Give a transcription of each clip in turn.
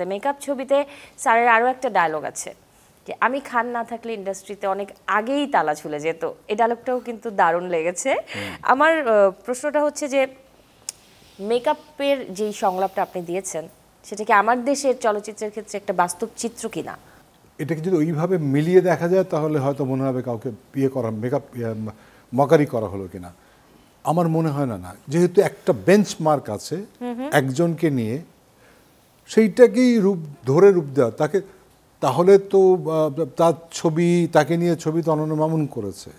করতে। মেকআপ ছবিতে স্যারের আরও একটা ডায়লগ আছে যে আমি খান না থাকলে ইন্ডাস্ট্রিতে অনেক আগেই তালা ঝুলে যেত। এই ডায়লগটাও কিন্তু দারুণ লেগেছে। আমার প্রশ্নটা হচ্ছে যে মেকআপের যেই সংলাপটা আপনি দিয়েছেন সেটা কি আমার দেশের চলচ্চিত্রের ক্ষেত্রে একটা বাস্তব চিত্র কিনা? এটাকে যদি ওইভাবে মিলিয়ে দেখা যায় তাহলে হয়তো মনে হবে কাউকে করা মেকআপ মকারি করা হলো কিনা। আমার মনে হয় না, যেহেতু একটা বেঞ্চমার্ক আছে একজনকে নিয়ে, সেইটাকেই রূপ দেওয়া তাকে, তাহলে তো তার ছবি, তাকে নিয়ে ছবি তো অনন্য মামুন করেছে,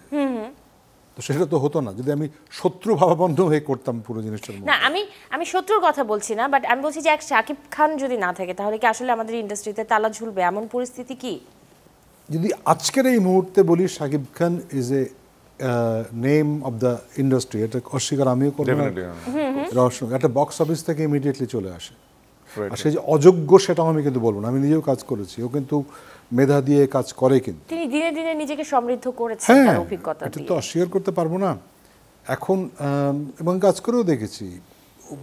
তো সেটা তো হতো না যদি আমি শত্রু ভাবাপন্ন হয়ে করতাম পুরো জিনিসটার মধ্যে। না, আমি শত্রুর কথা বলছি না, বাট আমি বলছি যে এক শাকিব খান যদি না থাকে তাহলে কি আসলে আমাদের ইন্ডাস্ট্রিতে তালা ঝুলবে, এমন পরিস্থিতি কি? যদি আজকের এই মুহূর্তে বলি Shakib Khan is a name of the industry, এটা অস্বীকার আমিও করব না, একটা বক্স অফিস থেকে ইমিডিয়েটলি চলে আসে। আর সে যে অযোগ্য সেটাও আমি কিন্তু বলবো না, আমি নিজেও কাজ করেছি, ও কিন্তু মেধা দিয়ে কাজ করে, কিন্তু তিনি দিনে দিনে নিজেকে সমৃদ্ধ করেছেন তার অভিজ্ঞতা দিয়ে, এটা তো অস্বীকার করতে পারবো না। এখন এবং কাজ করেও দেখেছি,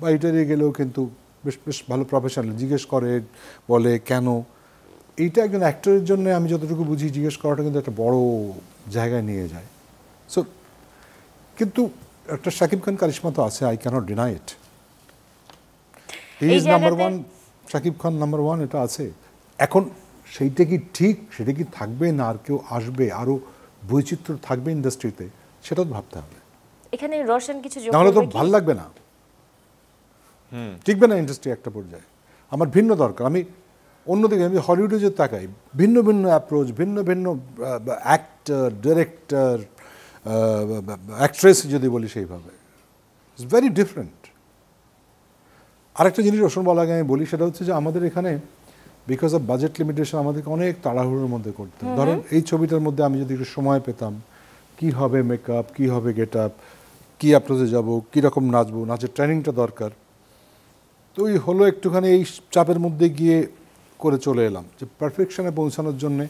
বাইটারে গেলেও কিন্তু বেশ বেশ ভালো প্রফেশনাল, জিজ্ঞেস করে বলে কেন। এইটা একজন অ্যাক্টরের জন্য আমি যতটুকু বুঝি জিজ্ঞেস করাটা কিন্তু একটা বড় জায়গায় নিয়ে যায়। সো কিন্তু একটা শাকিব খান কারিশমা তো আছে, I can't deny it, he is number one, Shakib Khan number one, এটা আছে। এখন সেইটা কি ঠিক, সেটা কি থাকবে না আর কেউ আসবে, আরও বৈচিত্র্য থাকবে ইন্ডাস্ট্রিতে, সেটা তো ভাবতে হবে। এখানে রোশন কিছু যোগ নাহলে তো করবে কি? ভালো লাগবে না, টিকবে না ইন্ডাস্ট্রি একটা পর্যায়ে। আমার ভিন্ন দরকার, আমি অন্যদিকে আমি হলিউডে যে তাকাই, ভিন্ন ভিন্ন অ্যাপ্রোচ, ভিন্ন ভিন্ন অ্যাক্টর, ডিরেক্টর, অ্যাক্ট্রেস যদি বলি সেইভাবে, ইটস ভেরি ডিফারেন্ট। আরেকটা জিনিস রোশন বলা আগে আমি বলি, সেটা হচ্ছে যে আমাদের এখানে বিকজ অফ বাজেট লিমিটেশন আমাদেরকে অনেক তাড়াহুড়োর মধ্যে করতে হয়। ধরুন এই ছবিটার মধ্যে আমি যদি একটু সময় পেতাম, কি হবে মেকআপ, কি হবে গেট আপ, কী অ্যাপ্রোচে যাবো, কীরকম নাচবো, নাচের ট্রেনিংটা দরকার, তো ওই হলো একটুখানি এই চাপের মধ্যে গিয়ে করে চলে এলাম। যে পারফেকশনে পৌঁছানোর জন্যে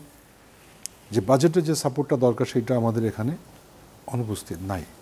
যে বাজেটের যে সাপোর্টটা দরকার সেইটা আমাদের এখানে অনুপস্থিত নাই।